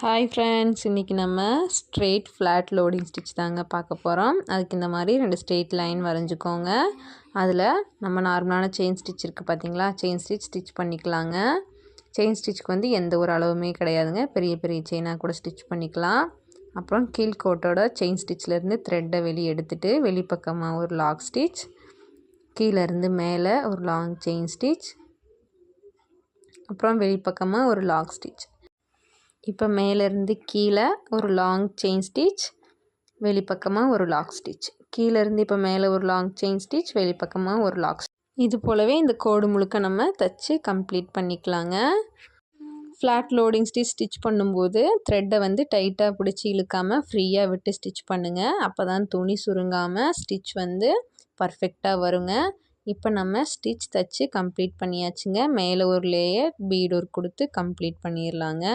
Hi friends, இன்றைக்கி நம்ம straight flat loading stitch தாங்க பார்க்க போகிறோம். அதுக்கு இந்த மாதிரி 2 ஸ்ட்ரெயிட் லைன் வரைஞ்சிக்கோங்க. அதில் நம்ம நார்மலான செயின் ஸ்டிச் இருக்குது பார்த்தீங்களா, செயின் ஸ்டிச் பண்ணிக்கலாங்க. செயின் ஸ்டிச்சுக்கு வந்து எந்த ஒரு அளவுமே கிடையாதுங்க, பெரிய பெரிய செயினாக கூட ஸ்டிச் பண்ணிக்கலாம். அப்புறம் கீழ்கோட்டோட செயின் ஸ்டிச்சிலேருந்து த்ரெட்டை வெளியே எடுத்துகிட்டு வெளிப்பக்கமாக ஒரு லாக் ஸ்டிச், கீழேருந்து மேலே ஒரு லாங் செயின் ஸ்டிச், அப்புறம் வெளிப்பக்கமாக ஒரு லாக் ஸ்டிச். இப்போ மேலேருந்து கீழே ஒரு லாங் செயின் ஸ்டிச், வெளிப்பக்கமாக ஒரு லாக் ஸ்டிச், கீழேருந்து இப்போ மேலே ஒரு லாங் செயின் ஸ்டிச், வெளிப்பக்கமாக ஒரு லாக் ஸ்டிச். இது போலவே இந்த கோடு முழுக்க நம்ம தைச்சி கம்ப்ளீட் பண்ணிக்கலாங்க. ஃப்ளாட் லோடிங் ஸ்டிச் பண்ணும்போது த்ரெட்டை வந்து டைட்டாக பிடிச்சி இழுக்காமல் ஃப்ரீயாக விட்டு ஸ்டிச் பண்ணுங்கள். அப்போ தான் துணி சுருங்காமல் ஸ்டிச் வந்து பர்ஃபெக்டாக வருங்க. இப்போ நம்ம ஸ்டிச் தைச்சி கம்ப்ளீட் பண்ணியாச்சுங்க. மேலே ஒரு லேயர் பீட் ஒர்க் கொடுத்து கம்ப்ளீட் பண்ணிடலாங்க.